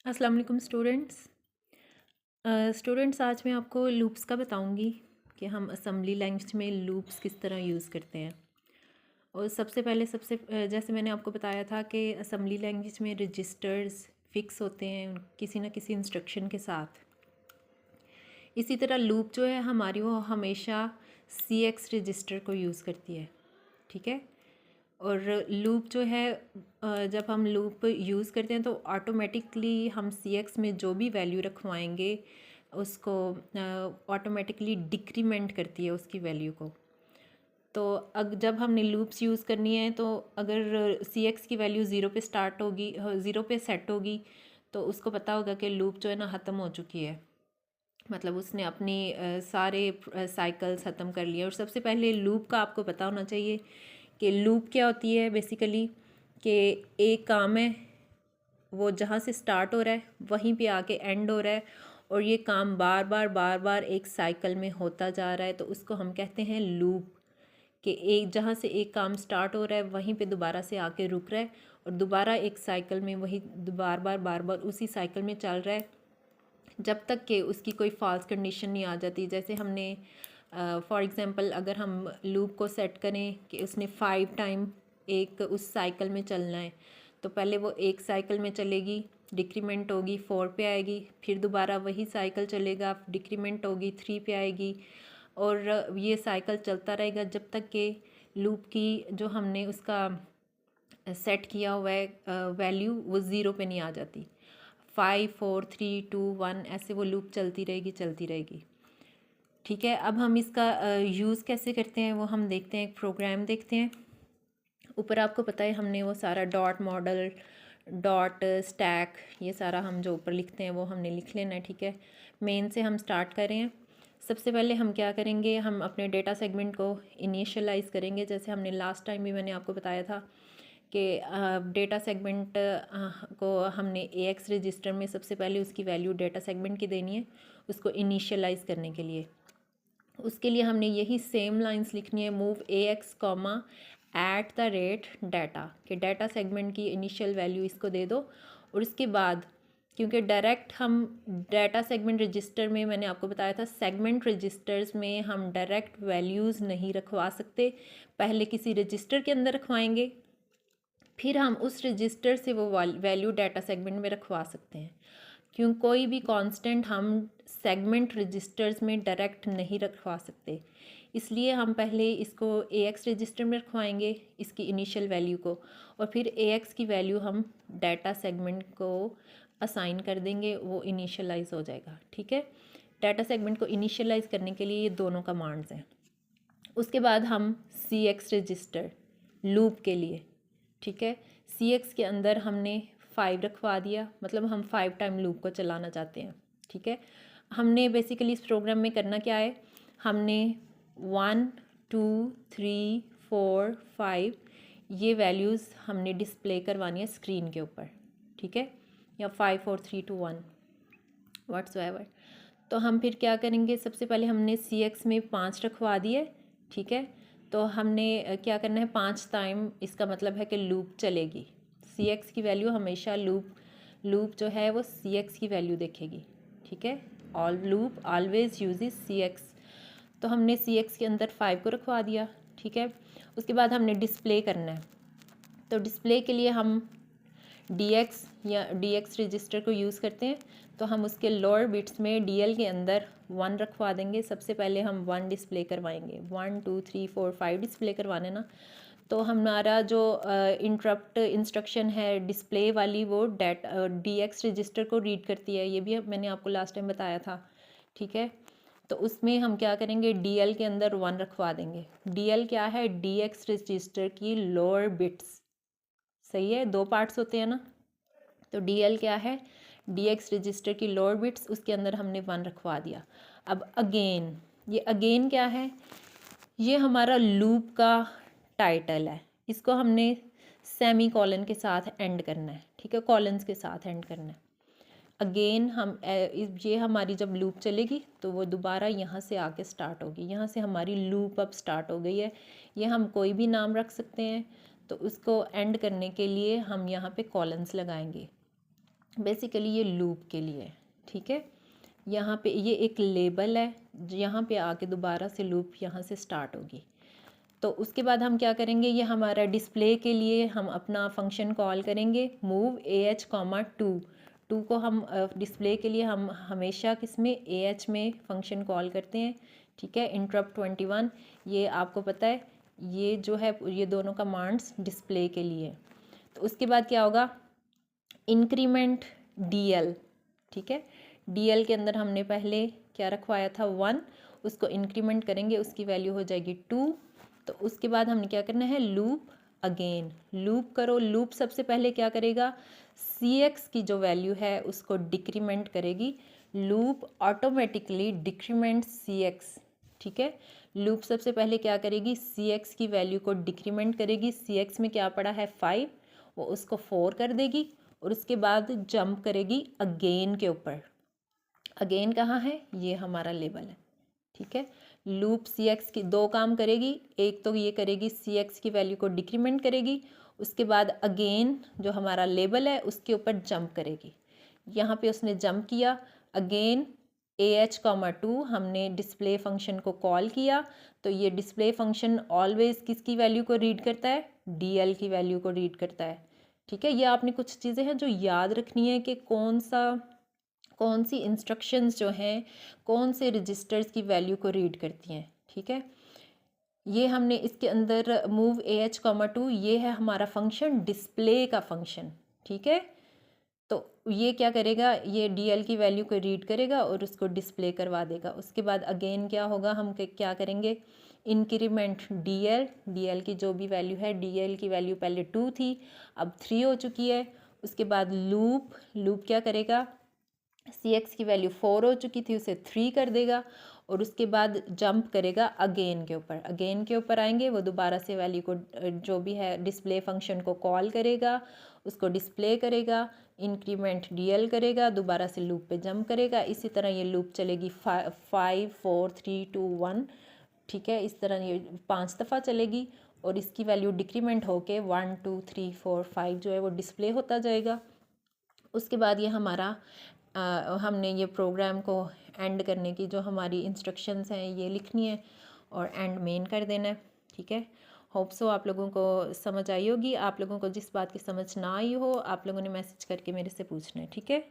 अस्सलाम वालेकुम स्टूडेंट्स आज मैं आपको लूप्स का बताऊंगी कि हम असेंबली लैंग्वेज में लूप्स किस तरह यूज़ करते हैं। और सबसे पहले जैसे मैंने आपको बताया था कि असेंबली लैंग्वेज में रजिस्टर्स फिक्स होते हैं किसी न किसी इंस्ट्रक्शन के साथ। इसी तरह लूप जो है हमारी वो हमेशा CX रजिस्टर को यूज़ करती है, ठीक है। और लूप जो है जब हम लूप यूज़ करते हैं तो ऑटोमेटिकली हम CX में जो भी वैल्यू रखवाएंगे उसको ऑटोमेटिकली डिक्रीमेंट करती है उसकी वैल्यू को। तो जब हमने लूप्स यूज़ करनी है तो अगर CX की वैल्यू ज़ीरो पे स्टार्ट होगी, ज़ीरो पे सेट होगी, तो उसको पता होगा कि लूप जो है ना ख़त्म हो चुकी है, मतलब उसने अपनी सारे साइकिल्स ख़त्म कर लिए। और सबसे पहले लूप का आपको पता होना चाहिए कि लूप क्या होती है। बेसिकली कि एक काम है वो जहाँ से स्टार्ट हो रहा है वहीं पे आके एंड हो रहा है, और ये काम बार बार एक साइकिल में होता जा रहा है, तो उसको हम कहते हैं लूप। कि एक जहाँ से एक काम स्टार्ट हो रहा है वहीं पे दोबारा से आके रुक रहा है, और दोबारा एक साइकिल में वही बार बार उसी साइकिल में चल रहा है जब तक कि उसकी कोई फॉल्स कंडीशन नहीं आ जाती। जैसे हमने फॉर एग्ज़ाम्पल अगर हम लूप को सेट करें कि उसने 5 टाइम एक उस साइकिल में चलना है, तो पहले वो एक साइकिल में चलेगी, डिक्रीमेंट होगी 4 पे आएगी, फिर दोबारा वही साइकिल चलेगा, डिक्रीमेंट होगी 3 पे आएगी, और ये साइकिल चलता रहेगा जब तक कि लूप की जो हमने उसका सेट किया हुआ है वैल्यू वो ज़ीरो पे नहीं आ जाती। 5 4 3 2 1 ऐसे वो लूप चलती रहेगी। ठीक है, अब हम इसका यूज़ कैसे करते हैं वो हम देखते हैं, एक प्रोग्राम देखते हैं। ऊपर आपको पता है हमने वो सारा डॉट मॉडल, डॉट स्टैक, ये सारा हम जो ऊपर लिखते हैं वो हमने लिख लेना है, ठीक है। मेन से हम स्टार्ट कर रहे हैं। सबसे पहले हम क्या करेंगे, हम अपने डेटा सेगमेंट को इनिशियलाइज़ करेंगे। जैसे हमने लास्ट टाइम भी मैंने आपको बताया था कि डेटा सेगमेंट को हमने AX रजिस्टर में सबसे पहले उसकी वैल्यू डेटा सेगमेंट की देनी है उसको इनिशियलाइज़ करने के लिए। उसके लिए हमने यही सेम लाइंस लिखनी है, move AX comma at the rate data, कि डाटा सेगमेंट की इनिशियल वैल्यू इसको दे दो। और उसके बाद क्योंकि डायरेक्ट हम डाटा सेगमेंट रजिस्टर में, मैंने आपको बताया था सेगमेंट रजिस्टर्स में हम डायरेक्ट वैल्यूज़ नहीं रखवा सकते, पहले किसी रजिस्टर के अंदर रखवाएंगे, फिर हम उस रजिस्टर से वो वैल्यू डाटा सेगमेंट में रखवा सकते हैं। क्यों, कोई भी कांस्टेंट हम सेगमेंट रजिस्टर्स में डायरेक्ट नहीं रखवा सकते, इसलिए हम पहले इसको AX रजिस्टर में रखवाएंगे इसकी इनिशियल वैल्यू को, और फिर AX की वैल्यू हम डाटा सेगमेंट को असाइन कर देंगे, वो इनिशियलाइज हो जाएगा, ठीक है। डाटा सेगमेंट को इनिशियलाइज करने के लिए ये दोनों कमांड्स हैं। उसके बाद हम CX रजिस्टर लूप के लिए, ठीक है, CX के अंदर हमने 5 रखवा दिया, मतलब हम 5 टाइम लूप को चलाना चाहते हैं, ठीक है। हमने बेसिकली इस प्रोग्राम में करना क्या है, हमने 1 2 3 4 5 ये वैल्यूज़ हमने डिस्प्ले करवानी है स्क्रीन के ऊपर, ठीक है, या 5 4 3 2 1 व्हाट्सएवर। तो हम फिर क्या करेंगे, सबसे पहले हमने CX में 5 रखवा दिए, ठीक है। तो हमने क्या करना है, 5 टाइम, इसका मतलब है कि लूप चलेगी। CX की वैल्यू हमेशा लूप जो है वो CX की वैल्यू देखेगी, ठीक है। All loop always uses CX। तो हमने CX के अंदर 5 को रखवा दिया, ठीक है। उसके बाद हमने डिस्प्ले करना है, तो डिस्प्ले के लिए हम DX या DX रजिस्टर को यूज़ करते हैं। तो हम उसके लोअर बिट्स में DL के अंदर 1 रखवा देंगे। सबसे पहले हम 1 डिस्प्ले करवाएंगे, 1 2 3 4 5 डिस्प्ले करवाने ना। तो हमारा जो इंटरप्ट इंस्ट्रक्शन है डिस्प्ले वाली, वो DX रजिस्टर को रीड करती है, ये भी मैंने आपको लास्ट टाइम बताया था, ठीक है। तो उसमें हम क्या करेंगे, DL के अंदर 1 रखवा देंगे। DL क्या है, DX रजिस्टर की लोअर बिट्स, सही है, 2 पार्ट्स होते हैं ना। तो DL क्या है, DX रजिस्टर की लोअर बिट्स, उसके अंदर हमने 1 रखवा दिया। अब अगेन, ये अगेन क्या है, ये हमारा लूप का टाइटल है, इसको हमने सेमी कॉलन के साथ एंड करना है, ठीक है, कॉलन्स के साथ एंड करना है। अगेन हम ये हमारी जब लूप चलेगी तो वो दोबारा यहाँ से आके स्टार्ट होगी, यहाँ से हमारी लूप अब स्टार्ट हो गई है। ये हम कोई भी नाम रख सकते हैं, तो उसको एंड करने के लिए हम यहाँ पे कॉलन्स लगाएंगे। बेसिकली ये लूप के लिए, ठीक है। यहाँ पे ये एक लेबल है, यहाँ पे आके दोबारा से लूप यहाँ से स्टार्ट होगी। तो उसके बाद हम क्या करेंगे, ये हमारा डिस्प्ले के लिए हम अपना फंक्शन कॉल करेंगे मूव AH, 2 को हम डिस्प्ले के लिए हम हमेशा किस में AH में फंक्शन कॉल करते हैं, ठीक है। इंटरप्ट 21 ये आपको पता है, ये जो है ये दोनों कमांड्स डिस्प्ले के लिए। तो उसके बाद क्या होगा, इंक्रीमेंट DL, ठीक है। DL के अंदर हमने पहले क्या रखवाया था 1, उसको इंक्रीमेंट करेंगे, उसकी वैल्यू हो जाएगी 2। तो उसके बाद हमने क्या करना है, लूप अगेन, लूप करो। लूप सबसे पहले क्या करेगा, CX की जो वैल्यू है उसको डिक्रीमेंट करेगी। लूप ऑटोमेटिकली डिक्रीमेंट CX, ठीक है। लूप सबसे पहले क्या करेगी, CX की वैल्यू को डिक्रीमेंट करेगी। CX में क्या पड़ा है 5, वो उसको 4 कर देगी और उसके बाद जंप करेगी अगेन के ऊपर। अगेन कहाँ है, ये हमारा लेबल है, ठीक है। लूप CX की 2 काम करेगी, एक तो ये करेगी CX की वैल्यू को डिक्रीमेंट करेगी, उसके बाद अगेन जो हमारा लेबल है उसके ऊपर जंप करेगी। यहाँ पे उसने जंप किया, अगेन AH, 2 हमने डिस्प्ले फंक्शन को कॉल किया। तो ये डिस्प्ले फंक्शन ऑलवेज किसकी वैल्यू को रीड करता है, DL की वैल्यू को रीड करता है, ठीक है। ये आपने कुछ चीज़ें हैं जो याद रखनी है कि कौन सी इंस्ट्रक्शंस जो हैं कौन से रजिस्टर्स की वैल्यू को रीड करती हैं, ठीक है। ये हमने इसके अंदर मूव AH, 2 ये है हमारा फंक्शन डिस्प्ले का फंक्शन, ठीक है। तो ये क्या करेगा, ये DL की वैल्यू को रीड करेगा और उसको डिस्प्ले करवा देगा। उसके बाद अगेन क्या होगा, हम क्या करेंगे, इंक्रीमेंट DL की जो भी वैल्यू है, DL की वैल्यू पहले 2 थी अब 3 हो चुकी है। उसके बाद लूप क्या करेगा, CX की वैल्यू 4 हो चुकी थी उसे 3 कर देगा और उसके बाद जंप करेगा अगेन के ऊपर। अगेन के ऊपर आएंगे, वो दोबारा से वैल्यू को जो भी है डिस्प्ले फंक्शन को कॉल करेगा, उसको डिस्प्ले करेगा, इंक्रीमेंट DL करेगा, दोबारा से लूप पे जंप करेगा। इसी तरह ये लूप चलेगी 5 4 3 2 1, ठीक है। इस तरह ये 5 दफ़ा चलेगी और इसकी वैल्यू डिक्रीमेंट होके 1 2 3 4 5 जो है वो डिस्प्ले होता जाएगा। उसके बाद ये हमारा हमने ये प्रोग्राम को एंड करने की जो हमारी इंस्ट्रक्शंस हैं ये लिखनी है और एंड मेन कर देना है, ठीक है। होप सो आप लोगों को समझ आई होगी। आप लोगों को जिस बात की समझ ना आई हो आप लोगों ने मैसेज करके मेरे से पूछना है, ठीक है।